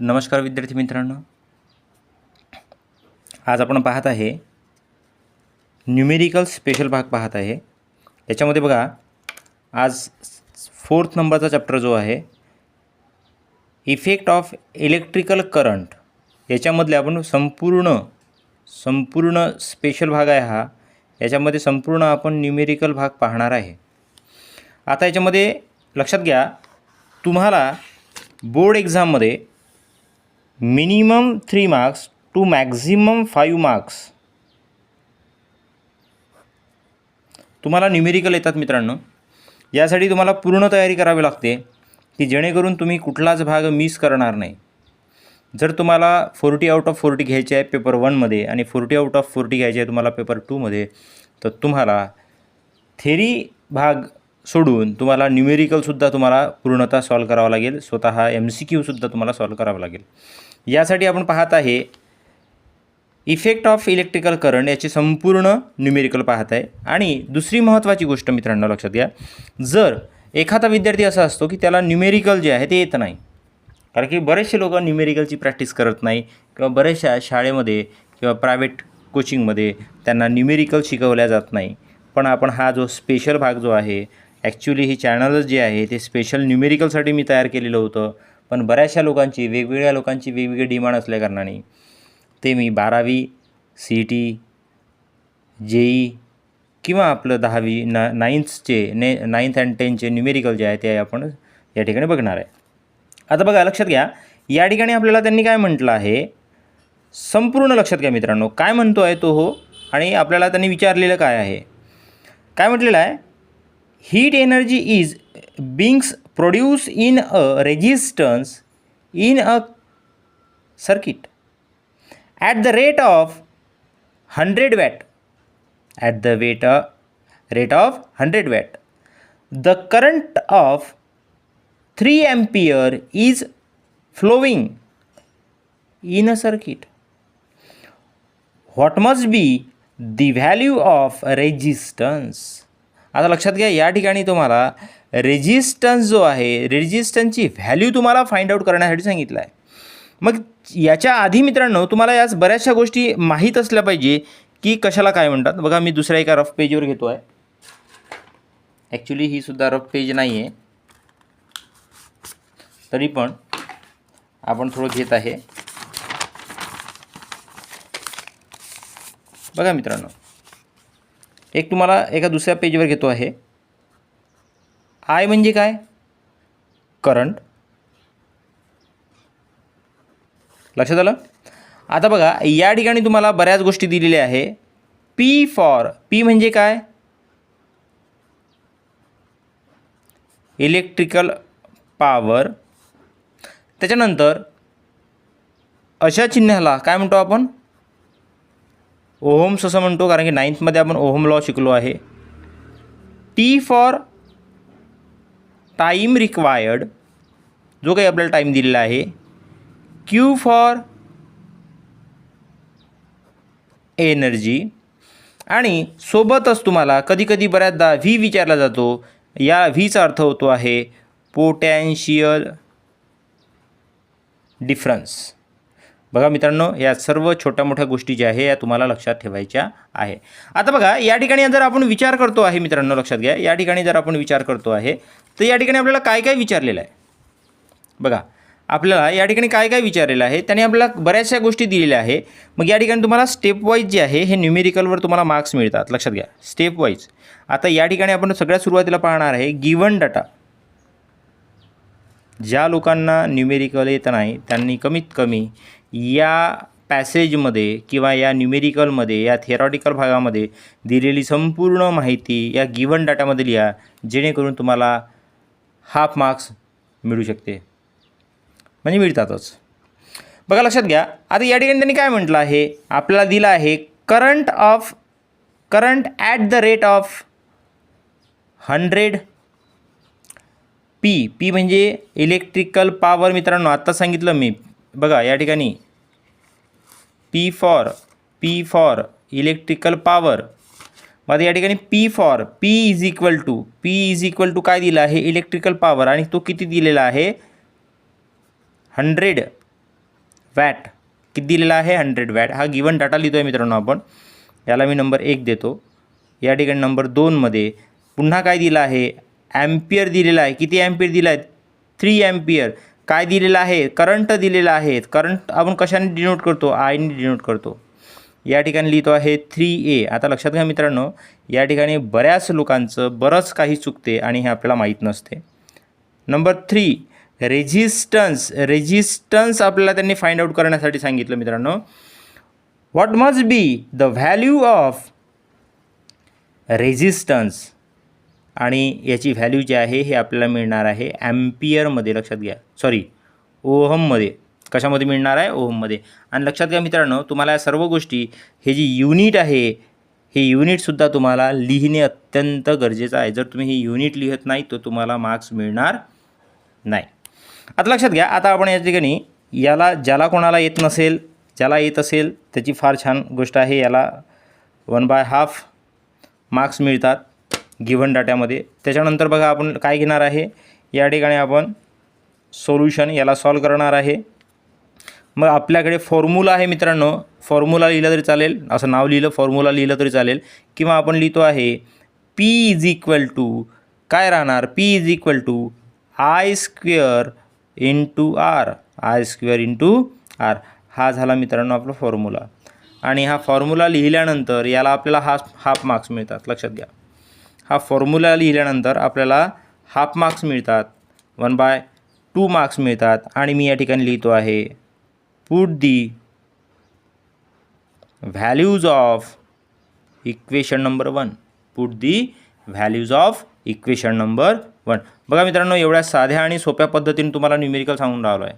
नमस्कार विद्यार्थी मित्रांनो, आज आपण पाहत आहे न्यूमेरिकल स्पेशल भाग पाहत आहे। याच्यामध्ये बघा, आज 4th नंबरचा चॅप्टर जो आहे इफेक्ट ऑफ इलेक्ट्रिकल करंट, याच्यामधले आपण संपूर्ण स्पेशल भाग आहे हा। याच्यामध्ये संपूर्ण आपण न्यूमेरिकल भाग पाहणार आहे। आता याच्यामध्ये लक्षात घ्या, तुम्हाला बोर्ड एग्जाममध्ये minimum 3 marks to maximum 5 marks तुम्हाला न्यूमेरिकल येतात मित्रांनो। यासाठी तुम्हाला पूर्ण तयारी करावी लागते की जेणेकरून तुम्ही कुठलाच भाग मिस करणार नाही। जर तुम्हाला 40 आउट ऑफ 40 घ्यायचे आहे पेपर 1 मध्ये आणि 40 आउट ऑफ 40 घ्यायचे आहे तुम्हाला पेपर 2 मध्ये, तर तुम्हाला थेरी भाग सोडून तुम्हाला न्यूमेरिकलसुद्धा तुम्हाला पूर्णतः सॉल्व करावं लागेल। स्वतः MCQसुद्धा तुम्हाला सॉल्व करावं लागेल। यासाठी आपण पाहत आहे इफेक्ट ऑफ इलेक्ट्रिकल करंट, याची संपूर्ण न्यूमेरिकल पाहत आहे। आणि दुसरी महत्त्वाची गोष्ट मित्रांनो लक्षात घ्या, जर एखादा विद्यार्थी असा असतो की त्याला न्यूमेरिकल जे आहे ते येत नाही, कारण की बरेचसे लोक न्यूमेरिकलची प्रॅक्टिस करत नाही किंवा बऱ्याचशा शाळेमध्ये किंवा प्रायव्हेट कोचिंगमध्ये त्यांना न्यूमेरिकल शिकवल्या जात नाही। पण आपण हा जो स्पेशल भाग जो आहे, ॲक्च्युली ही चॅनलच जे आहे ते स्पेशल न्यूमेरिकलसाठी मी तयार केलेलं होतं, पण बऱ्याचशा लोकांची वेगवेगळ्या लोकांची वेगवेगळी डिमांड असल्याकारणाने ते मी 12वी CET JEE किंवा आपलं 10वी 9th and 10th न्यूमेरिकल जे आहे ते आपण या ठिकाणी बघणार आहे। आता बघा, लक्षात घ्या, या ठिकाणी आपल्याला त्यांनी काय म्हटलं आहे, संपूर्ण लक्षात घ्या मित्रांनो, काय म्हणतो आहे तो हो, आणि आपल्याला त्यांनी विचारलेलं काय आहे, काय म्हटलेलं आहे, heat energy is beings produce in a resistance in a circuit at the rate of 100 watt, at the rate of 100 watt, the current of 3 ampere is flowing in a circuit. What must be the value of resistance? आता लक्षात घ्या, या ठिकाणी तुम्हाला resistance जो आहे, रेजिस्टन्सची value तुम्हाला find out करण्यासाठी सांगितलं आहे। मग याच्या आधी मित्रांनो तुम्हाला याच बऱ्याचशा गोष्टी माहीत असल्या पाहिजे की कशाला काय म्हणतात। बघा, मी दुसऱ्या एका रफ पेजवर घेतो आहे। ॲक्च्युली ही सुद्धा रफ पेज नाही आहे, तरी पण आपण थोडं घेत आहे। बघा मित्रांनो, एक तुम्हाला एका दुसऱ्या पेजवर घेतो आहे। I म्हणजे काय, करंट, लक्षात आलं। आता बघा, या ठिकाणी तुम्हाला बऱ्याच गोष्टी दिलेल्या आहे। P म्हणजे काय, इलेक्ट्रिकल पॉवर। त्याच्यानंतर अशा चिन्हाला काय म्हणतो आपण, ओहम्स असं म्हणतो, कारण की 9th मध्ये आपण ओहम लॉ शिकलो आहे। T फॉर टाईम रिक्वायर्ड, जो काही आपल्याला टाईम दिलेला आहे। Q फॉर एनर्जी, आणि सोबतच तुम्हाला कधीकधी बऱ्याचदा V विचारला जातो। या Vचा अर्थ होतो आहे पोटॅन्शियल डिफरन्स। बघा मित्रांनो, या सर्व छोट्या मोठ्या गोष्टी ज्या आहे या तुम्हाला लक्षात ठेवायच्या आहे। आता बघा, या ठिकाणी जर आपण विचार करतो आहे मित्रांनो, लक्षात घ्या, या ठिकाणी जर आपण विचार करतो आहे तर या ठिकाणी आपल्याला काय काय विचारलेलं आहे। बघा, आपल्याला या ठिकाणी काय काय विचारलेलं आहे, त्याने आपल्याला बऱ्याचशा गोष्टी दिलेल्या आहे। मग या ठिकाणी तुम्हाला स्टेप वाईज जे आहे हे न्यूमेरिकलवर तुम्हाला मार्क्स मिळतात, लक्षात घ्या, स्टेप वाईज। आता या ठिकाणी आपण सगळ्यात सुरुवातीला पाहणार आहे गिवन डाटा। ज्या लोकांना न्यूमेरिकल येत नाही त्यांनी कमीत कमी या पॅसेजमध्ये किंवा या न्यूमेरिकलमध्ये, या थिअरॉटिकल भागामध्ये दिलेली संपूर्ण माहिती या गिवन डाटामध्ये लिहा, जेणेकरून तुम्हाला हाफ मार्क्स मिळू शकते, म्हणजे मिळतातच। बघा, लक्षात घ्या, आता या ठिकाणी त्यांनी काय म्हटलं आहे, आपल्याला दिलं आहे current at the rate of 100 P म्हणजे इलेक्ट्रिकल पॉवर मित्रांनो, आत्ता सांगितलं मी। बघा, या ठिकाणी P फॉर इलेक्ट्रिकल पॉवर, मग या ठिकाणी P इज इक्वल टू काय दिलं आहे, इलेक्ट्रिकल पॉवर, आणि तो किती दिलेला आहे, 100 वॅट किती दिलेला आहे 100 वॅट. हा गिवन डाटा लिहितो आहे मित्रांनो आपण. याला मी नंबर 1 देतो. या ठिकाणी नंबर 2मध्ये पुन्हा काय दिलं आहे, ॲम्पियर दिलेला आहे. किती ॲम्पियर दिला आहे, 3 ॲम्पियर. काय दिलेलं आहे, करंट दिलेला आहे. करंट आपण कशाने डिनोट करतो, आयने डिनोट करतो. या ठिकाणी लिहितो आहे 3A. आता लक्षात घ्या मित्रांनो, या ठिकाणी बऱ्याच लोकांचं बरंच काही चुकते आणि हे आपल्याला माहीत नसते. नंबर 3 रेझिस्टन्स आपल्याला त्यांनी फाइंड आउट करण्यासाठी सांगितलं मित्रांनो. What must be the value of resistance, आणि याची व्हॅल्यू जी आहे हे आपल्याला मिळणार आहे ॲम्पियरमध्ये. लक्षात घ्या, सॉरी ओहममध्ये. कशामध्ये मिळणार आहे, ओहममध्ये. आणि लक्षात घ्या मित्रांनो, तुम्हाला या सर्व गोष्टी, हे जी युनिट आहे हे युनिटसुद्धा तुम्हाला लिहिणे अत्यंत गरजेचं आहे. जर तुम्ही ही युनिट लिहत नाही तर तुम्हाला मार्क्स मिळणार नाही. आता लक्षात घ्या, आता आपण या ठिकाणी याला ज्याला कोणाला येत नसेल, ज्याला येत असेल त्याची फार छान गोष्ट आहे. याला 1/2 मार्क्स मिळतात गिव्हन डाट्यामध्ये. त्याच्यानंतर बघा आपण काय घेणार आहे, या ठिकाणी आपण सोल्युशन याला सॉल्व करणार आहे. मग आपल्याकडे फॉर्म्युला आहे मित्रांनो. फॉर्म्युला लिहिलं तरी चालेल, असं नाव लिहिलं, फॉर्म्युला लिहिलं तरी चालेल. किंवा आपण लिहितो आहे P = काय राहणार, P = I² × R. I² × R हा झाला मित्रांनो आपला फॉर्म्युला. आणि हा फॉर्म्युला लिहिल्यानंतर याला आपल्याला हाफ मार्क्स मिळतात. लक्षात घ्या, हा फॉर्म्युला लिहिल्यानंतर आपल्याला हाफ मार्क्स मिळतात, 1/2 मार्क्स मिळतात. आणि मी या ठिकाणी लिहितो आहे put the values of equation number 1. Put the values of equation number 1. बघा मित्रांनो, एवढ्या साध्या आणि सोप्या पद्धतीने तुम्हाला न्यूमेरिकल सांगून राहिलो आहे.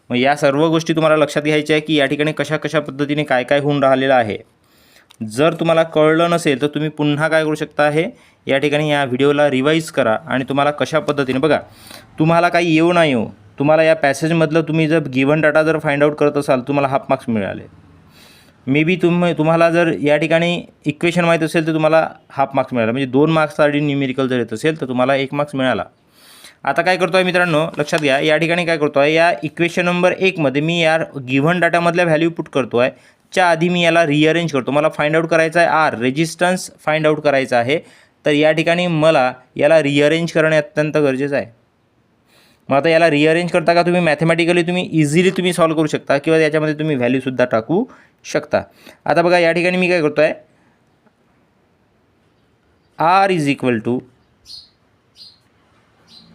मग या सर्व गोष्टी तुम्हाला लक्षात घ्यायच्या आहे की या ठिकाणी कशा कशा पद्धतीने काय काय होऊन राहिलेलं आहे. जर तुम्हाला कळलं नसेल तर तुम्ही पुन्हा काय करू शकता आहे, या ठिकाणी या व्हिडिओला रिवाईज करा आणि तुम्हाला कशा पद्धतीने, बघा तुम्हाला काही येऊ नाही येऊ, तुम्हाला या पॅसेजमधलं तुम्ही जर गिव्हन डाटा जर फाइंड आउट करत असाल तुम्हाला हाफ मार्क्स मिळाले. मे बी तुम्हाला जर या ठिकाणी इक्वेशन माहीत असेल तर तुम्हाला हाफ मार्क्स मिळाला, म्हणजे 2 मार्क्ससाठी न्यूमेरिकल जर येत असेल तर तुम्हाला 1 मार्क्स मिळाला. आता काय करतो आहे मित्रांनो, लक्षात घ्या, या ठिकाणी काय करतो आहे, या इक्वेशन नंबर 1मध्ये मी या गिव्हन डाटामधल्या व्हॅल्यू पुट करतो आहे. च्या आधी मी याला रिअरेंज करतो. मला फाइंड आउट करायचा आहे आर, रेजिस्टन्स फाइंड आउट करायचा आहे. तर या ठिकाणी मला याला रिअरेंज करणे अत्यंत गरजेचं आहे. मग आता याला रिअरेंज करता का तुम्ही मॅथमॅटिकली तुम्ही इझिली तुम्ही सॉल्व करू शकता किंवा याच्यामध्ये तुम्ही व्हॅल्यूसुद्धा टाकू शकता. आता बघा या ठिकाणी मी काय करतो आहे, R =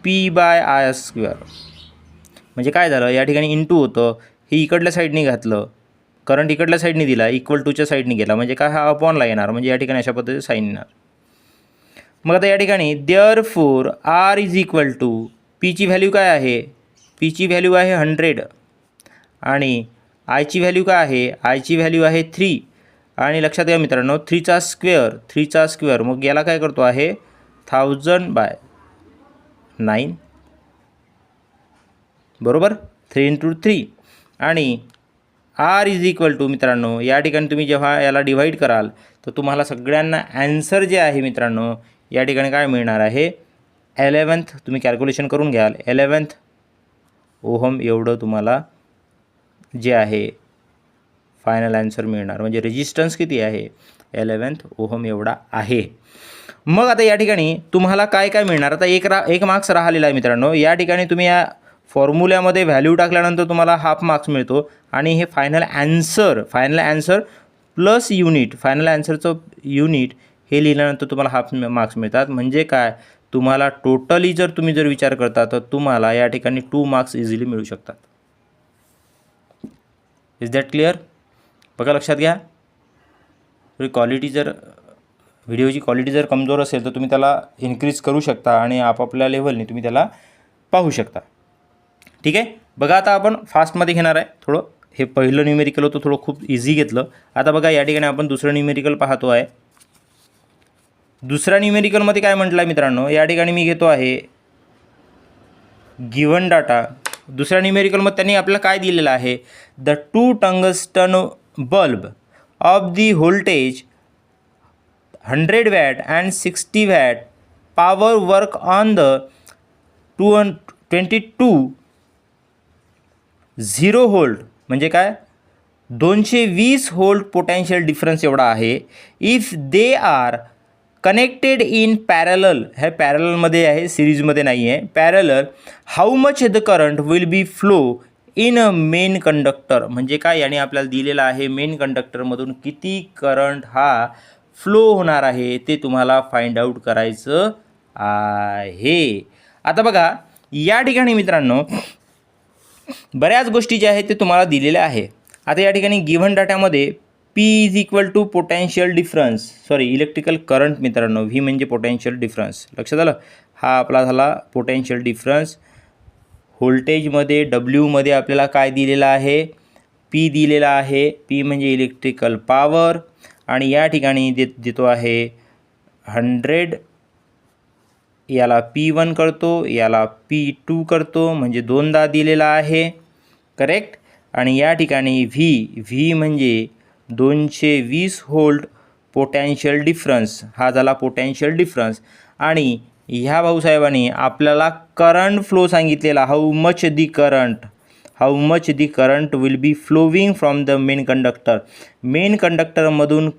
P/I². म्हणजे काय झालं, या ठिकाणी इंटू होतं, हे इकडल्या साईडने घातलं, करंट इकडल्या साईडने दिला, =2च्या साईडने गेला, म्हणजे काय हा अपॉनला येणार, म्हणजे या ठिकाणी अशा पद्धतीने साईन येणार. मग आता या ठिकाणी देअरफॉर R = Pची व्हॅल्यू काय आहे, Pची व्हॅल्यू आहे 100 आणि आयची व्हॅल्यू काय आहे, आयची व्हॅल्यू आहे 3. आणि लक्षात घ्या मित्रांनो, 3चा स्क्वेअर, मग याला काय करतो आहे 1000/9 बरोबर, 3 × 3. आणि R = मित्रांनो या ठिकाणी तुम्ही जेव्हा याला डिवाईड कराल तर तुम्हाला सगळ्यांना ॲन्सर जे आहे मित्रांनो या ठिकाणी काय मिळणार आहे, 11th तुम्ही कॅल्क्युलेशन करून घ्याल, 11th ओहम एवढं तुम्हाला जे आहे फायनल ॲन्सर मिळणार. म्हणजे रेजिस्टन्स किती आहे, 11th ओहम एवढा आहे. मग आता या ठिकाणी तुम्हाला काय काय मिळणार, आता एक मार्क्स राहिलेला आहे मित्रांनो. या ठिकाणी तुम्ही या फॉर्म्युल्यामध्ये व्हॅल्यू टाकल्यानंतर तुम्हाला हाफ मार्क्स मिळतो आणि हे final answer plus unit, final ॲन्सरचं युनिट हे लिहिल्यानंतर तुम्हाला हाफ मार्क्स मिळतात. म्हणजे काय, तुम्हाला टोटली जर तुम्ही विचार करता तर तुम्हाला या ठिकाणी 2 मार्क्स इझिली मिळू शकतात. Is that clear? बघा लक्षात घ्या, व्हिडिओची क्वालिटी जर कमजोर असेल तर तुम्ही त्याला इन्क्रीज करू शकता आणि आपापल्या लेवलने तुम्ही त्याला पाहू शकता. ठीक आहे, बघा आता आपण फास्टमध्ये घेणार आहे थोडं. हे पहिलं न्यूमेरिकल होतं, थोडं खूप इझी घेतलं. आता बघा या ठिकाणी आपण दुसरं न्यूमेरिकल पाहतो आहे. दुसऱ्या न्यूमेरिकलमध्ये काय म्हटलं आहे मित्रांनो, या ठिकाणी मी घेतो आहे गिव्हन डाटा. दुसऱ्या न्यूमेरिकलमध्ये त्यांनी आपल्याला काय दिलेलं आहे, the 2 tungsten bulb of the voltage 100 watt and 60 watt power work on the 22 0 volt म्हणजे काय 220 व्होल्ट पोटॅन्शियल डिफरन्स एवढा आहे. If they are connected in parallel, ह्या पॅरललमध्ये आहे, सिरीजमध्ये नाही आहे, parallel, how much the current will B flow in a main conductor. म्हणजे काय, याने आपल्याला दिलेलं आहे मेन कंडक्टरमधून किती करंट हा फ्लो होणार आहे ते तुम्हाला फाइंड आउट करायचं आहे. आता बघा या ठिकाणी मित्रांनो बऱ्याच गोष्टी ज्या आहेत ते तुम्हाला दिलेल्या आहे. आता या ठिकाणी गिव्हन डाटामध्ये P is equal to potential difference, sorry electrical current मित्रांनो, V म्हणजे पोटॅन्शियल डिफरन्स, लक्षात आलं. हा आपला झाला पोटॅन्शियल डिफरन्स. व्होल्टेजमध्ये W आपल्याला काय दिलेलं आहे, P दिलेला आहे. P म्हणजे इलेक्ट्रिकल पॉवर, आणि या ठिकाणी देतो आहे 100. याला P1 करतो, याला P2 करतो, म्हणजे दोनदा दिलेला आहे, करेक्ट. आणि या ठिकाणी V म्हणजे 220 व्होल्ट पोटॅन्शियल डिफरन्स, हा झाला पोटॅन्शियल डिफरन्स. आणि ह्या भाऊसाहेबांनी आपल्याला करंट फ्लो सांगितलेला, how much the current will be flowing from the main conductor. Main कंडक्टरमधून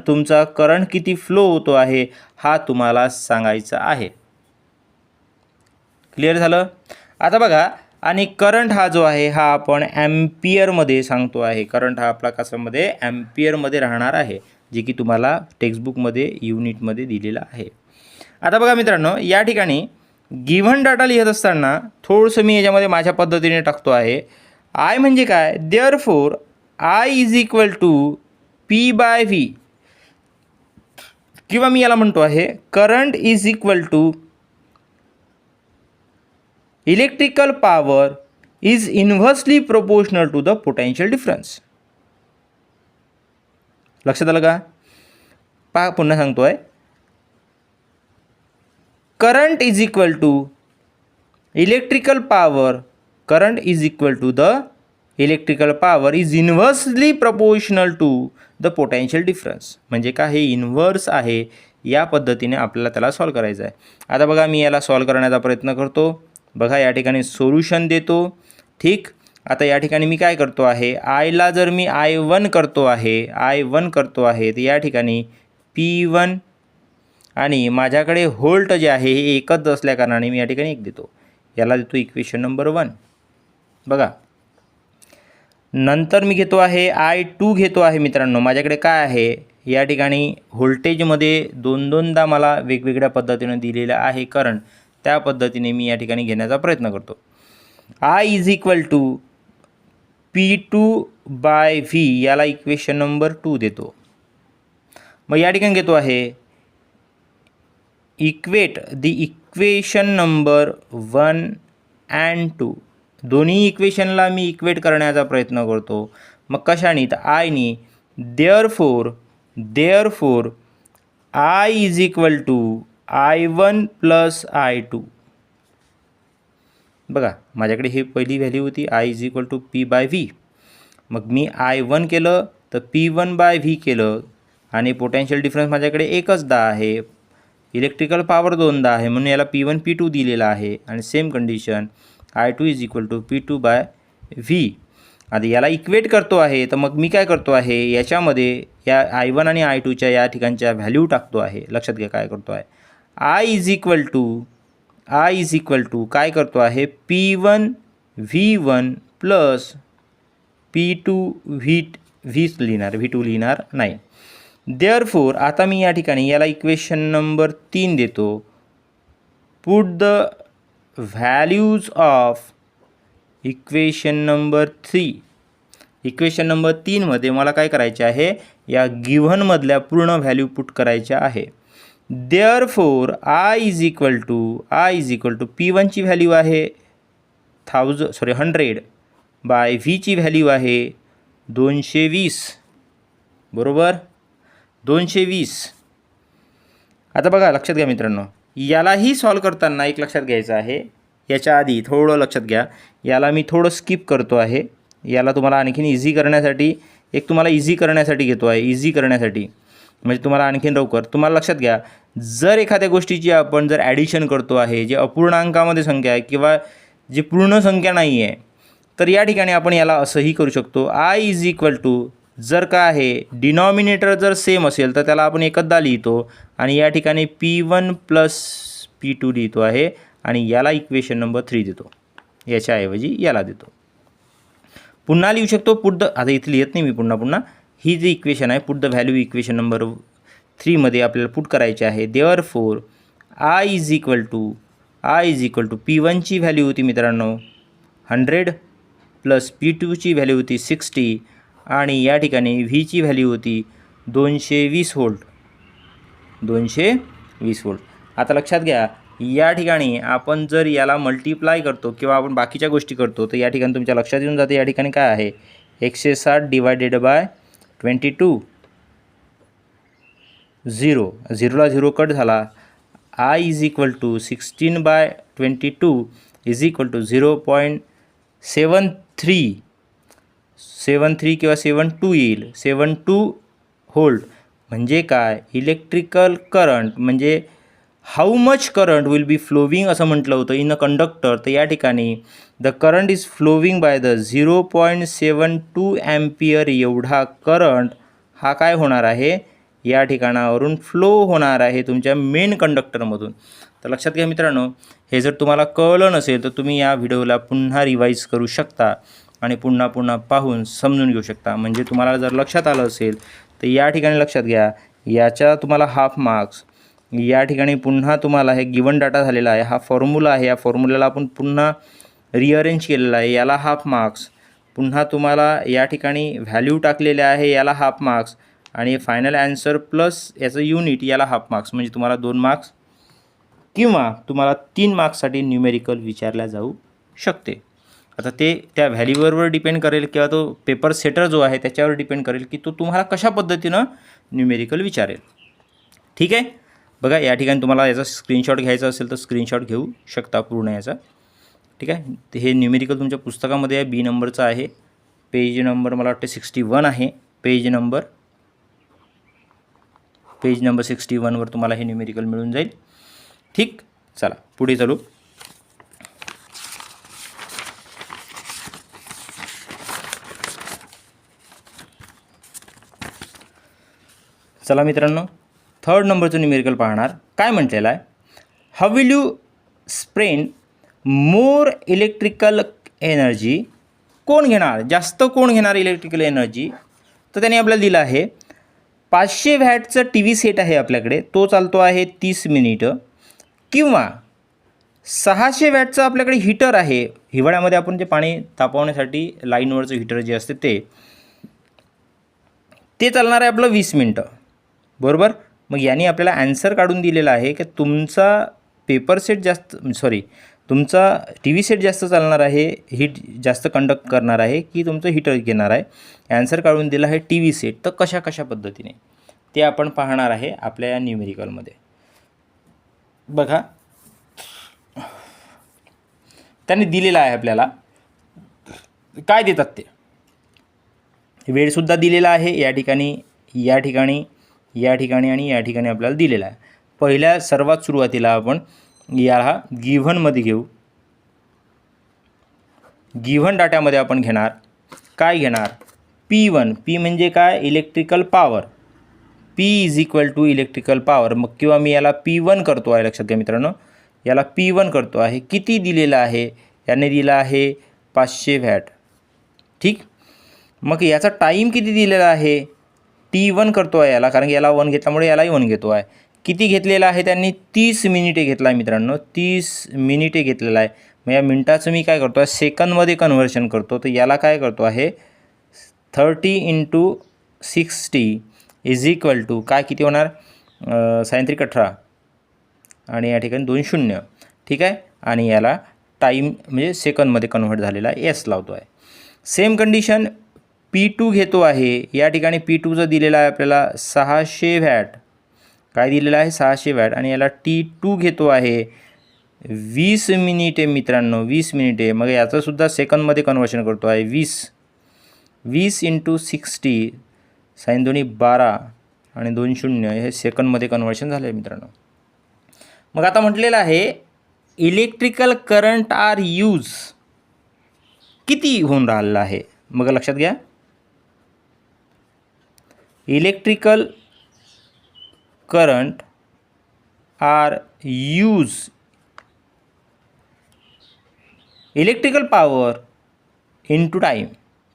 तुमचा करंट किती फ्लो होतो आहे हा तुम्हाला सांगायचा आहे. क्लिअर झालं. आता बघा, आणि करंट हा जो आहे हा आपण ॲम्पियरमध्ये सांगतो आहे. करंट हा आपला कशामध्ये, ॲम्पियरमध्ये राहणार आहे, जे की तुम्हाला टेक्स्टबुकमध्ये युनिटमध्ये दिलेला आहे. आता बघा मित्रांनो, या ठिकाणी गिव्हन डाटा लिहित असताना थोडंसं मी याच्यामध्ये माझ्या पद्धतीने टाकतो आहे. आय म्हणजे काय, therefore I is equal to P/V, किंवा मी याला म्हणतो आहे current is equal to electrical power is inversely proportional to the potential difference. लक्षात आलं का? पहा पुन्हा सांगतो आहे, current is equal to electrical power, current is equal to the electrical power is inversely proportional to the potential difference. म्हणजे का, हे इन्व्हर्स आहे, या पद्धतीने आपल्याला त्याला सॉल्व करायचं आहे. आता बघा मी याला सॉल्व करण्याचा प्रयत्न करतो. बघा या ठिकाणी सोल्युशन देतो, ठीक. आता या ठिकाणी मी काय करतो आहे, आयला जर मी I1 करतो आहे, तर या ठिकाणी P1, आणि माझ्याकडे व्होल्ट जे आहे हे एकच असल्या कारणाने मी या ठिकाणी 1 देतो. याला देतो इक्वेशन नंबर 1. बघा नंतर मी घेतो आहे I2 घेतो आहे मित्रांनो. माझ्याकडे काय आहे, या ठिकाणी व्होल्टेजमध्ये दोनदा मला वेगवेगळ्या पद्धतीने दिलेलं आहे करंट, त्या पद्धतीने मी या ठिकाणी घेण्याचा प्रयत्न करतो. I is equal to P2/V, याला इक्वेशन नंबर 2 देतो. मग या ठिकाणी घेतो आहे equate the equation number 1 and 2. दोन्ही इक्वेशनला मी इक्वेट करण्याचा प्रयत्न करतो. मग कशाने, तर आयनी. Therefore I is equal to I1 + I2. बघा माझ्याकडे ही पहिली व्हॅल्यू होती, I is equal to P/V. मग मी I1 केलं तर P1/V केलं, आणि पोटॅन्शियल डिफरन्स माझ्याकडे एकचदा आहे, इलेक्ट्रिकल पॉवर दोनदा आहे, म्हणून याला P1 P2 दिलेला आहे. आणि same condition I2 is equal to P2/V. आता याला इक्वेट करतो आहे, तर मग मी काय करतो आहे, याच्यामध्ये या I1 आणि I2च्या या ठिकाणच्या व्हॅल्यू टाकतो आहे. लक्षात घ्या काय करतो आहे, I इज इक्वल टू काय करतो आहे, P1 V1 plus P2 V2 लिहिणार नाही. देअरफोर आता मी या ठिकाणी याला इक्वेशन नंबर 3 देतो. Put the values of equation number 3. Equation number 3मध्ये मला काय करायचे आहे, या गिव्हनमधल्या पूर्ण व्हॅल्यू पुट करायच्या आहे. Therefore I is equal to P1ची व्हॅल्यू आहे 100 बाय Vची व्हॅल्यू आहे 220, बरोबर 220. आता बघा लक्षात घ्या मित्रांनो, यालाही सॉल्व करताना एक लक्षात घ्यायचं आहे, याच्या आधी थोडं लक्षात घ्या, याला मी थोडं स्किप करतो आहे. याला तुम्हाला आणखीन इझी करण्यासाठी घेतो आहे, इझी करण्यासाठी, म्हणजे तुम्हाला आणखीन लवकर. तुम्हाला लक्षात घ्या, जर एखाद्या गोष्टीची आपण ॲडिशन करतो आहे, जे अपूर्णांकामध्ये संख्या आहे किंवा जी पूर्ण संख्या नाही आहे, तर या ठिकाणी आपण याला असंही करू शकतो, I इज इक्वल टू, जर का आहे डिनॉमिनेटर जर सेम असेल तर त्याला आपण एकदा लिहितो आणि या ठिकाणी P1 प्लस P2 लिहितो आहे आणि याला इक्वेशन नंबर 3 देतो, याच्याऐवजी याला देतो. पुन्हा लिहू शकतो पुट द, आता इथे लिहित नाही मी पुन्हा ही जी इक्वेशन आहे put the value equation number 3 मध्ये आपल्याला पुट करायचे आहे. Therefore I is equal to P1 ची व्हॅल्यू होती मित्रांनो 100 प्लस P2 ची व्हॅल्यू होती 60 आणि या ठिकाणी V ची व्हॅल्यू होती 220 व्होल्ट. 220 व्होल्ट. आता लक्षात घ्या, या ठिकाणी आपण जर याला मल्टिप्लाय करतो किंवा आपण बाकीच्या गोष्टी करतो तर या ठिकाणी तुमच्या लक्षात येऊन जाते या ठिकाणी काय आहे 160 डिवायडेड बाय 22. 0ला 0 कट झाला. I is equal to 16/22 is equal to 0.73 किंवा 72 येईल. 72 व्होल्ट म्हणजे काय, इलेक्ट्रिकल करंट म्हणजे how much current will be flowing असं म्हटलं होतं इन अ कंडक्टर. तर या ठिकाणी the current is flowing by the 0.72 ampere एवढा करंट हा काय होणार आहे या ठिकाणावरून फ्लो होणार आहे तुमच्या मेन कंडक्टरमधून. तर लक्षात घ्या मित्रांनो, हे जर तुम्हाला कळलं नसेल तर तुम्ही या व्हिडिओला पुन्हा रिवाईज करू शकता आणि पुन्हा पाहून समजून घेऊ शकता. म्हणजे तुम्हाला जर लक्षात आलं असेल तर या ठिकाणी लक्षात घ्या, याच्या तुम्हाला हाफ मार्क्स. या ठिकाणी पुन्हा तुम्हाला हे गिवन डाटा झालेला आहे, हा फॉर्म्युला आहे, या फॉर्म्युल्याला आपण पुन्हा रिअरेंज केलेला आहे, याला हाफ मार्क्स. पुन्हा तुम्हाला या ठिकाणी व्हॅल्यू टाकलेले आहे, याला हाफ मार्क्स आणि फायनल ॲन्सर प्लस याचं युनिट याला हाफ मार्क्स. म्हणजे तुम्हाला 2 मार्क्स किंवा तुम्हाला 3 मार्क्ससाठी न्यूमेरिकल विचारल्या जाऊ शकते. आता ते त्या व्हॅल्यूवर डिपेंड करेल किंवा तो पेपर सेटर जो आहे त्याच्यावर डिपेंड करेल की तो तुम्हाला कशा पद्धतीनं न्यूमेरिकल विचारेल. ठीक आहे. बघा या ठिकाणी तुम्हाला याचा स्क्रीनशॉट घ्यायचा असेल तर स्क्रीनशॉट घेऊ शकता पूर्ण याचा. ठीक आहे. तर हे न्यूमेरिकल तुमच्या पुस्तकामध्ये आहे, B नंबरचा आहे, पेज नंबर मला वाटते 61 आहे. पेज नंबर 61वर तुम्हाला हे न्यूमेरिकल मिळून जाईल. ठीक. चला पुढे चालू. चला मित्रांनो, 3rd नंबरचं न्यूमेरिकल पाहणार. काय म्हटलेलं आहे, how will you spend more electrical energy. कोण घेणार, जास्त कोण घेणार इलेक्ट्रिकल एनर्जी. तर त्याने आपल्याला दिलं आहे 500 वॅटचा TV सेट आहे आपल्याकडे, तो चालतो आहे 30 मिनिटं. किंवा 600 वॅटचा आपल्याकडे हीटर आहे, हिवाळ्यामध्ये आपण जे पाणी तापवण्यासाठी लाईनवरचं हीटर जे असते ते चालणार आहे आपलं 20 मिनटं. बरोबर. मग याने आपल्याला ॲन्सर काढून दिलेला आहे की तुमचा तुमचा TV सेट जास्त चालणार आहे, हीट जास्त कंडक्ट करणार आहे की तुमचं हीटर घेणार आहे. ॲन्सर काढून दिला आहे TV सेट. तर कशा पद्धतीने ते आपण पाहणार आहे आपल्या या न्यूमेरिकलमध्ये. बघा त्यांनी दिलेलं आहे आपल्याला, काय देतात ते, वेळसुद्धा दिलेला आहे या ठिकाणी आणि या ठिकाणी आपल्याला दिलेला आहे. पहिल्या सर्वात सुरुवातीला आपण याला गिव्हनमध्ये घेऊ. गिव्हन डाट्यामध्ये आपण घेणार काय घेणार, P1. P म्हणजे काय, electrical power. P is equal to electrical power. मग किंवा मी याला P1 करतो आहे. लक्षात घ्या मित्रांनो, याला P1 करतो आहे. किती दिलेलं आहे, याने दिला आहे 500 वॅट. ठीक. मग याचा टाईम किती दिलेला आहे, T1 करतो आहे याला, कारण की याला 1 घेतल्यामुळे यालाही 1 घेतो आहे. किती घेतलेला आहे त्यांनी, 30 मिनिटे घेतला आहे मित्रांनो, 30 मिनिटे घेतलेला आहे. मग या मिनटाचं मी काय करतो आहे, सेकंदमध्ये कन्व्हर्शन करतो. तर याला काय करतो आहे 30 × 60 इज इक्वल टू काय, किती होणार 3×18 आणि या ठिकाणी 2 0. ठीक आहे. आणि याला टाईम म्हणजे सेकंदमध्ये कन्व्हर्ट झालेला आहे, S लावतो आहे. सेम कंडिशन P2 घेतो आहे. या ठिकाणी P2चं दिलेलं आहे आपल्याला 600 वॅट. काय दिलेलं आहे 600 वॅट. आणि याला T2 घेतो आहे 20 मिनिटे मित्रांनो, 20 मिनिटे. मग याचंसुद्धा सेकंदमध्ये कन्व्हर्शन करतो आहे 20 × 60 साईन दोन्ही 12 आणि 2 0 हे सेकंदमध्ये कन्व्हर्शन झालं आहे मित्रांनो. मग आता म्हटलेलं आहे इलेक्ट्रिकल करंट आर यूज. किती होऊन राहिलेला आहे. मग लक्षात घ्या, electrical current are use electrical power into time.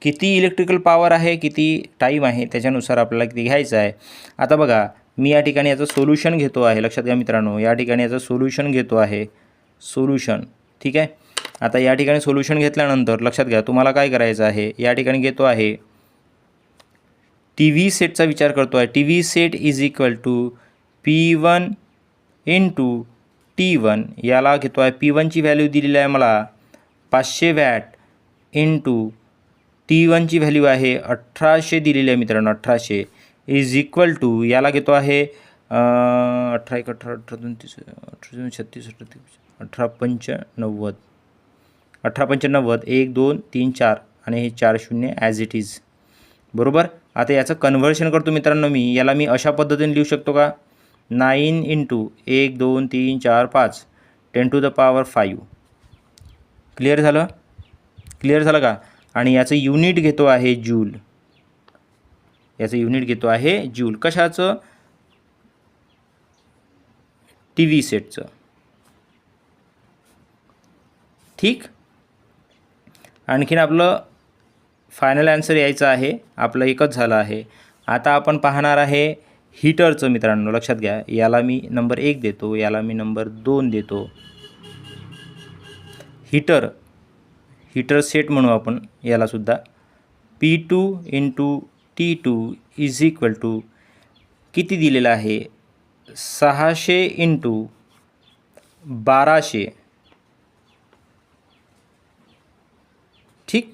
किती इलेक्ट्रिकल पॉवर आहे, किती टाईम आहे, त्याच्यानुसार आपल्याला किती घ्यायचं आहे. आता बघा, मी या ठिकाणी याचं सोल्युशन घेतो आहे. लक्षात घ्या मित्रांनो, या ठिकाणी याचं सोल्युशन घेतो आहे. सोल्युशन, ठीक आहे. आता या ठिकाणी सोल्युशन घेतल्यानंतर लक्षात घ्या, तुम्हाला काय करायचं आहे. या ठिकाणी घेतो आहे टी व्ही सेटचा विचार करतो आहे. T V set is equal to P1 into T1. याला घेतो आहे. P1ची व्हॅल्यू दिलेली आहे मला 500 वॅट इंटू T1ची व्हॅल्यू आहे 1800 दिलेली आहे मित्रांनो. 1800 इज इक्वल टू याला घेतो आहे 18 1 18 18 2 30 18 36 18 95 1895 1 2 3 4 आणि हे 4 शून्य ॲज इट इज. बरोबर. आता याचं कन्व्हर्शन करतो मित्रांनो मी. याला मी अशा पद्धतीने लिहू शकतो का, 9 इंटू 1 2 3 4 5 10⁵. क्लिअर झालं. क्लिअर झालं का. आणि याचं युनिट घेतो आहे जूल. याचं युनिट घेतो आहे जूल. कशाचं, टी व्ही सेटचं. ठीक. आणखीन आपलं फायनल ॲन्सर यायचं आहे. आपलं एकच झालं आहे. आता आपण पाहणार आहे हीटरचं मित्रांनो. लक्षात घ्या, याला मी नंबर 1 देतो, याला मी नंबर 2 देतो. हीटर सेट म्हणू आपण यालासुद्धा. P2 into T2 is equal to किती दिलेलं आहे, 600 इंटू 1200. ठीक.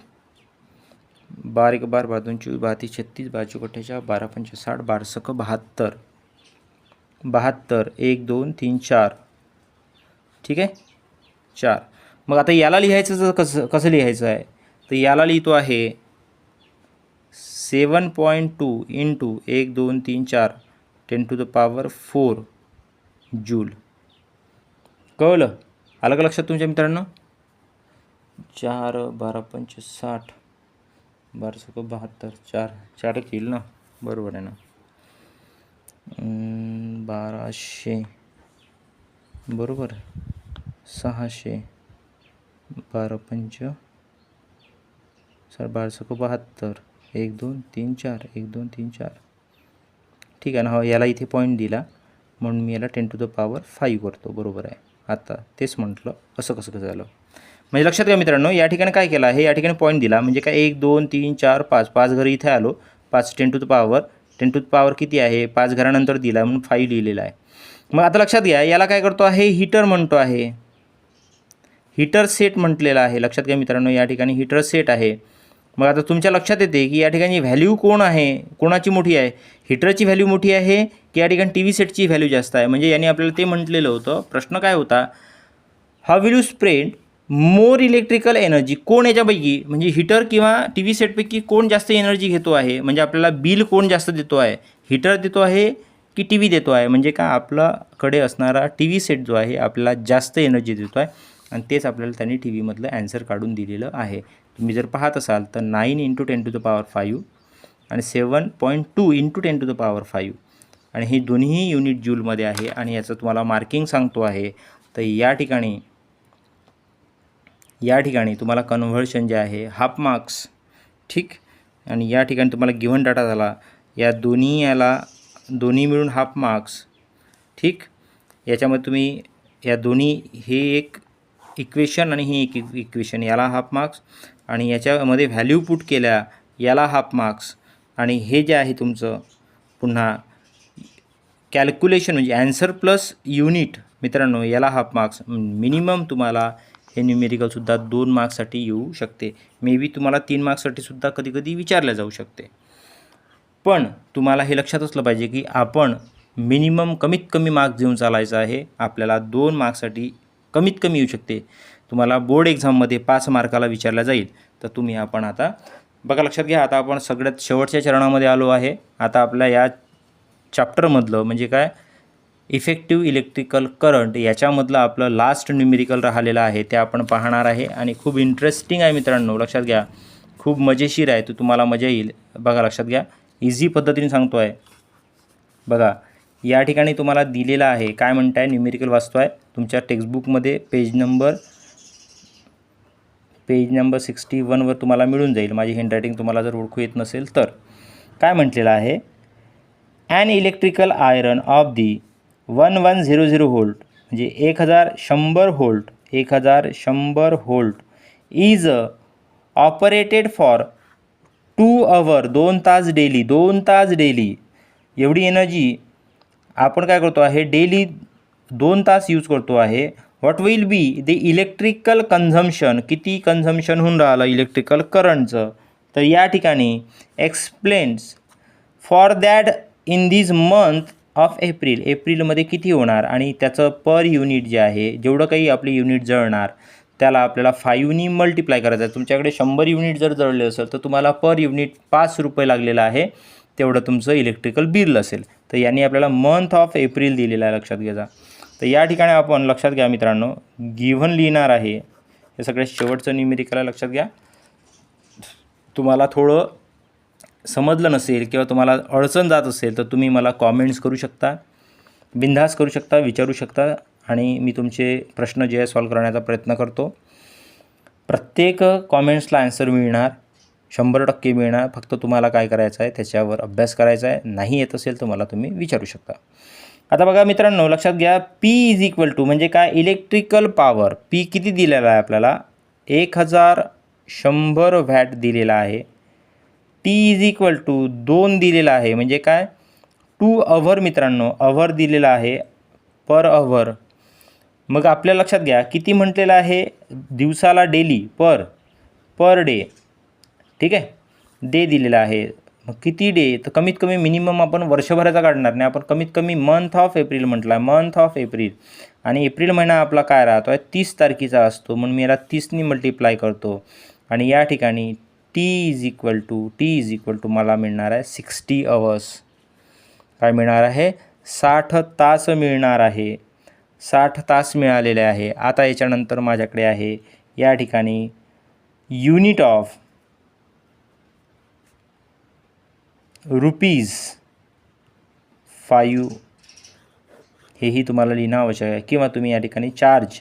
12 1 12 12 2 24 32 36 22 48 12 5 60 12 सक 72 72 1 2 3 4. ठीक आहे, 4. मग आता याला लिहायचं तर कसं लिहायचं आहे, तर याला लिहितो आहे 7.2 इंटू 1 2 3 4 10⁴ जूल. कळलं. आलं का लक्षात तुमच्या मित्रांनो. 4 12 5 60 12 सक 72 4 येईल ना. बरोबर आहे ना. 1200 बरोबर. 600 12 5 12 सक 72 1 2 3 4 1 2 3 4. ठीक आहे ना. हो, याला इथे पॉईंट दिला म्हणून मी याला 10⁵ करतो. बरोबर आहे. आता तेच म्हटलं असं कसं झालं. म्हणजे लक्षात घ्या मित्रांनो, या ठिकाणी काय केलं आहे, या ठिकाणी पॉईंट दिला म्हणजे काय 1 2 3 4 5 5 घरी इथे आलो. 5 10⁻किती आहे, 5 घरानंतर दिला म्हणून 5 लिहिलेला आहे. मग आता लक्षात घ्या, याला काय करतो आहे, हीटर म्हणतो आहे. हीटर सेट म्हटलेला आहे. लक्षात घ्या मित्रांनो, या ठिकाणी हीटर सेट आहे. मग आता तुमच्या लक्षात येते की या ठिकाणी व्हॅल्यू कोण आहे, कोणाची मोठी आहे, हीटरची व्हॅल्यू मोठी आहे की या ठिकाणी टी व्ही सेटची व्हॅल्यू जास्त आहे. म्हणजे याने आपल्याला ते म्हटलेलं होतं. प्रश्न काय होता, how will you spread more electrical energy. कोण याच्यापैकी म्हणजे हीटर किंवा टी व्ही सेटपैकी कोण जास्त एनर्जी घेतो आहे, म्हणजे आपल्याला बिल कोण जास्त देतो आहे, हीटर देतो आहे की टी व्ही देतो आहे. म्हणजे का आपल्याकडे असणारा टी व्ही सेट जो आहे आपल्याला जास्त एनर्जी देतो आहे. आणि तेच आपल्याला त्यांनी टी व्हीमधलं ॲन्सर काढून दिलेलं आहे. तुम्ही जर पाहत असाल तर 9 इंटू 10⁵ आणि 7.2 इंटू 10⁵. आणि ही दोन्ही युनिट जूलमध्ये आहे. आणि याचं तुम्हाला मार्किंग सांगतो आहे. तर या ठिकाणी तुम्हाला कन्व्हर्शन जे आहे हाफ मार्क्स. ठीक. आणि या ठिकाणी तुम्हाला गिव्हन डाटा झाला, या दोन्ही मिळून हाफ मार्क्स. ठीक. याच्यामध्ये तुम्ही या दोन्ही हे एक इक्वेशन आणि ही एक इक्वेशन, याला हाफ मार्क्स. आणि याच्यामध्ये व्हॅल्यू पुट केल्या याला हाफ मार्क्स. आणि हे जे आहे तुमचं पुन्हा कॅल्क्युलेशन म्हणजे ॲन्सर प्लस युनिट मित्रांनो, याला हाफ मार्क्स. मिनिमम तुम्हाला हे न्यूमेरिकलसुद्धा 2 मार्क्ससाठी येऊ शकते. मे बी तुम्हाला 3 मार्क्ससाठीसुद्धा कधी कधी विचारल्या जाऊ शकते. पण तुम्हाला हे लक्षात असलं पाहिजे की आपण मिनिमम कमीत कमी मार्क्स देऊन चालायचं आहे. आपल्याला 2 मार्क्ससाठी कमीत कमी येऊ शकते. तुम्हाला बोर्ड एक्झाममध्ये 5 मार्काला विचारला जाईल. तर तुम्ही आपण आता बघा, लक्षात घ्या. आता आपण सगळ्यात शेवटच्या चरणामध्ये आलो आहे. आता आपल्या या चॅप्टरमधलं म्हणजे काय, इफेक्टिव्ह इलेक्ट्रिकल करंट याच्यामधलं आपलं लास्ट न्यूमेरिकल राहिलेलं आहे ते आपण पाहणार आहे आणि खूप इंटरेस्टिंग आहे मित्रांनो. लक्षात घ्या, खूप मजेशीर आहे, तो तुम्हाला मजा येईल. बघा लक्षात घ्या, इझी पद्धतीने सांगतो आहे. बघा या ठिकाणी तुम्हाला दिलेला आहे, काय म्हणताय, न्यूमेरिकल वाचतो आहे तुमच्या टेक्स्टबुकमध्ये पेज नंबर 61वर तुम्हाला मिळून जाईल. माझी हँडरायटिंग तुम्हाला जर ओळखू येत नसेल तर काय म्हटलेलं आहे, an electrical iron of the 1100 volt म्हणजे 1100 volt is operated for 2 hour 2 तास डेली. एवढी एनर्जी आपण काय करतो आहे, डेली 2 तास यूज करतो आहे. What will be the electrical consumption, किती कन्झम्पशन होऊन राहिलं इलेक्ट्रिकल करंटचं. तर या ठिकाणी explains for that in this month of एप्रिलमध्ये किती होणार आणि त्याचं पर युनिट जे आहे, जेवढं काही आपले युनिट जळणार त्याला आपल्याला 5नी मल्टिप्लाय करायचं आहे. तुमच्याकडे 100 युनिट जर जळले असेल तर तुम्हाला पर युनिट 5 रुपये लागलेलं आहे, तेवढं तुमचं इलेक्ट्रिकल बिल असेल. तर यांनी आपल्याला मंथ ऑफ एप्रिल दिलेला आहे, लक्षात घ्यायचा. तर या ठिकाणी आपण लक्षात घ्या मित्रांनो, गिव्हन लिहिणार आहे, हे सगळ्यात शेवटचं न्यूमेरिकल आहे, लक्षात घ्या. तुम्हाला थोडं समजलं नसेल किंवा तुम्हाला अडचण जात असेल तर तुम्ही मला कॉमेंट्स करू शकता, बिनधास्त करू शकता, विचारू शकता आणि मी तुमचे प्रश्न जे आहे सॉल्व करण्याचा प्रयत्न करतो. प्रत्येक कॉमेंट्सला आन्सर मिळणार, 100% मिळणार. फक्त तुम्हाला काय करायचं आहे, त्याच्यावर अभ्यास करायचा आहे. नाही येत असेल तर मला तुम्ही विचारू शकता. आता बघा मित्रांनो, लक्षात घ्या, P इज इक्वल टू म्हणजे काय, इलेक्ट्रिकल पॉवर. P किती दिलेला आहे आपल्याला, 1100 वॅट दिलेला आहे. T इज इक्वल टू 2 दिलेला आहे म्हणजे काय, 2 आवर मित्रांनो, आवर दिलेला आहे, पर आवर. मग आपल्या लक्षात घ्या किती म्हटलेलं आहे, दिवसाला डेली, पर डे, ठीक आहे, डे दिलेला आहे. मग किती डे, तर कमीत कमी मिनिमम आपण वर्षभराचा काढणार नाही, आपण कमीत कमी मंथ ऑफ एप्रिल म्हटलं आहे, मंथ ऑफ एप्रिल. आणि एप्रिल महिना आपला काय राहतो आहे, 30 तारखेचा असतो, म्हणून मी याला 30नी मल्टिप्लाय करतो. आणि या ठिकाणी T इज इक्वल टू मला मिळणार आहे 60 आवर्स. काय मिळणार आहे, 60 तास मिळणार आहे. 60 तास मिळालेले आहे. आता याच्यानंतर माझ्याकडे आहे या ठिकाणी युनिट ऑफ रुपीज 5, हेही तुम्हाला लिहिणं आवश्यक आहे, किंवा तुम्ही या ठिकाणी charge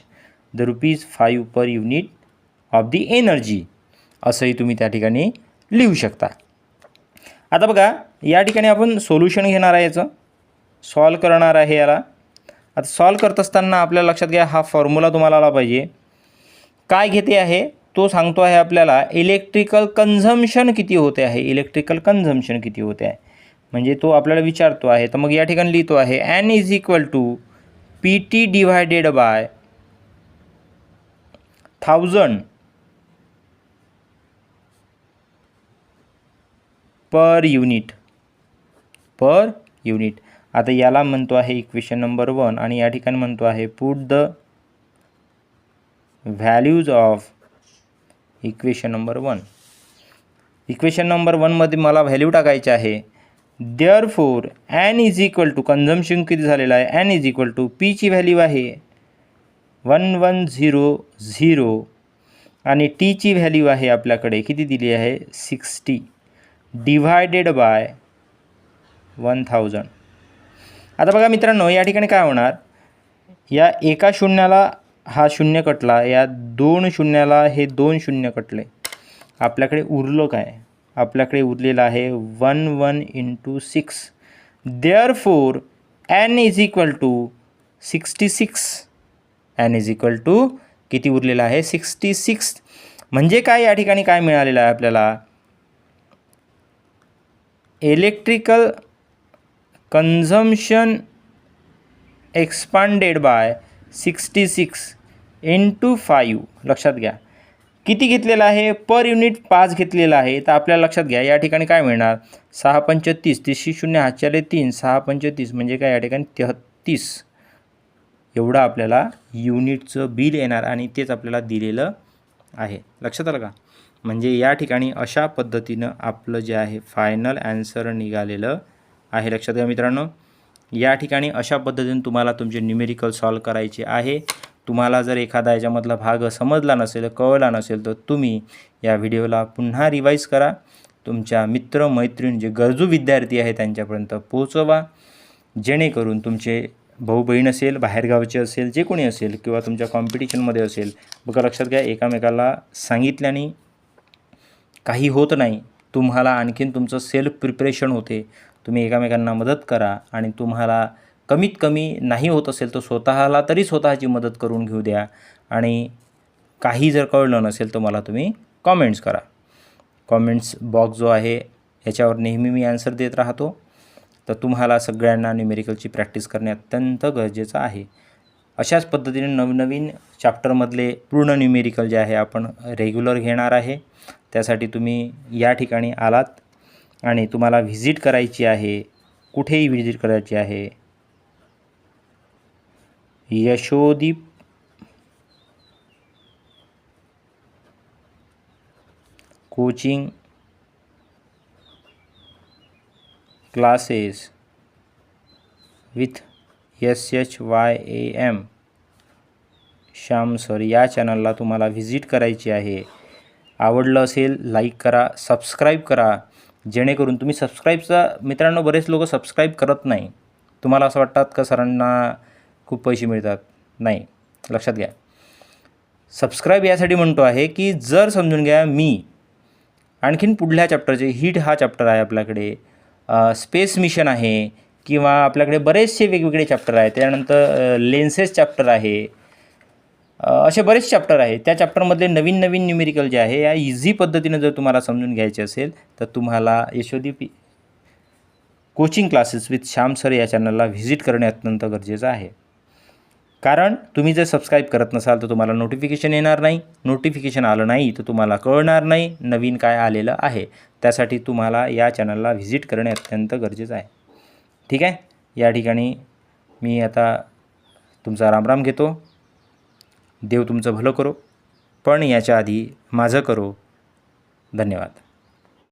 the ₹5 per unit of the energy असंही तुम्ही त्या ठिकाणी लिहू शकता. आता बघा या ठिकाणी आपण सोल्युशन घेणार आहे, याचं सॉल्व करणार आहे याला. आता सॉल्व करत असताना आपल्याला लक्षात घ्या, हा फॉर्म्युला तुम्हाला आला पाहिजे. काय घेते आहे तो सांगतो आहे आपल्याला, इलेक्ट्रिकल कन्झम्पशन किती होते आहे, म्हणजे तो आपल्याला विचारतो आहे. तर मग या ठिकाणी लिहितो आहे N is equal to PT divided by 1000 per unit. आता याला म्हणतो आहे इक्वेशन नंबर 1 आणि या ठिकाणी म्हणतो आहे put the values of equation number 1. Equation number 1मध्ये मला व्हॅल्यू टाकायची आहे. Therefore N is equal to, consumption किती झालेलं आहे, N इज इक्वल टू Pची व्हॅल्यू आहे 1100 आणि Tची व्हॅल्यू आहे आपल्याकडे किती दिली आहे 60 डिवायडेड बाय 1000. आता बघा मित्रांनो या ठिकाणी काय होणार, या एका शून्याला हा शून्य कटला, या 2 शून्याला हे 2 शून्य कटले. आपल्याकडे उरलं काय, आपल्याकडे उरलेलं आहे 11 × 6. Therefore N is equal to 66. N is equal to किती उरलेलं आहे 66. म्हणजे काय, या ठिकाणी काय मिळालेलं आहे आपल्याला, इलेक्ट्रिकल कन्झम्पशन एक्सपांडेड बाय 66 × 5. लक्षात घ्या किती घेतलेलं आहे, पर युनिट 5 घेतलेलं आहे. तर आपल्याला लक्षात घ्या या ठिकाणी काय मिळणार, 6 पंच 30, 30 शून्य हातचे आले 3, 6 पंच 30 म्हणजे काय, या ठिकाणी 33 एवढं आपल्याला युनिटचं बिल येणार आणि तेच आपल्याला दिलेलं आहे. लक्षात आलं का, म्हणजे या ठिकाणी अशा पद्धतीनं आपलं जे आहे फायनल ॲन्सर निघालेलं आहे. लक्षात घ्या मित्रांनो, या ठिकाणी अशा पद्धतीने तुम्हाला तुमचे न्यूमेरिकल सॉल्व करायचे आहे. तुम्हाला जर एखादा याच्यामधला भाग समजला नसेल, कळला नसेल, तर तुम्ही या व्हिडिओला पुन्हा रिवाईज करा. तुमच्या मित्र मैत्रीण जे गरजू विद्यार्थी आहेत त्यांच्यापर्यंत पोहोचवा, जेणेकरून तुमचे भाऊ बहीण असेल, बाहेरगावचे असेल, जे कोणी असेल किंवा तुमच्या कॉम्पिटिशनमध्ये असेल, बघा लक्षात घ्या, एकामेकाला सांगितल्याने काही होत नाही. तुम्हाला आणखीन तुमचं सेल्फ प्रिपरेशन होते. तुम्ही एकामेकांना मदत करा आणि तुम्हाला कमीत कमी नाही होत असेल तर स्वतःला तरी स्वतःची मदत करून घेऊ द्या. आणि काही जर कळलं नसेल तर मला तुम्ही कॉमेंट्स करा. कॉमेंट्स बॉक्स जो आहे याच्यावर नेहमी मी आन्सर देत राहतो. तर तुम्हाला सगळ्यांना न्यूमेरिकलची प्रॅक्टिस करणे अत्यंत गरजेचं आहे. अशाच पद्धतीने नवनवीन चॅप्टरमधले पूर्ण न्यूमेरिकल जे आहे आपण रेग्युलर घेणार आहे. त्यासाठी तुम्ही या ठिकाणी आलात आणि तुम्हाला व्हिजिट करायची आहे. कुठेही व्हिजिट करायची आहे. Yashodeep coaching classes with SHYAM Shyam sir या चॅनलला तुम्हाला व्हिजिट करायची आहे. आवडलं असेल लाईक करा, सबस्क्राईब करा. जेणेकरून तुम्ही सबस्क्राईबचा मित्रांनो बरेच लोक सबस्क्राईब करत नाही. तुम्हाला असं वाटतात का सरांना खूप पैसे मिळतात? नाही, लक्षात घ्या. सबस्क्राईब यासाठी म्हणतो आहे की जर समजून घ्या मी आणखीन पुढल्या चॅप्टरचे हिट हा चॅप्टर आहे आपल्याकडे, स्पेस मिशन आहे किंवा आपल्याकडे बरेचसे वेगवेगळे चॅप्टर आहेत. त्यानंतर लेन्सेस चॅप्टर आहे, असे बरेच चॅप्टर आहे. त्या चॅप्टरमधले नवीन नवीन न्यूमेरिकल जे आहे या इझी पद्धतीने जर तुम्हाला समजून घ्यायचे असेल तर तुम्हाला Yashodeep coaching classes with Shyam sir या चॅनलला व्हिजिट करणे अत्यंत गरजेचं आहे. कारण तुम्ही जर सबस्क्राईब करत नसाल तर तुम्हाला नोटिफिकेशन येणार नाही. नोटिफिकेशन आलं नाही तर तुम्हाला कळणार नाही नवीन काय आलेलं आहे. त्यासाठी तुम्हाला या चॅनलला व्हिजिट करणे अत्यंत गरजेचं आहे. ठीक आहे. या ठिकाणी मी आता तुमचा रामराम घेतो. देव तुमचं भलं करो, पण याच्या आधी माझं करो. धन्यवाद.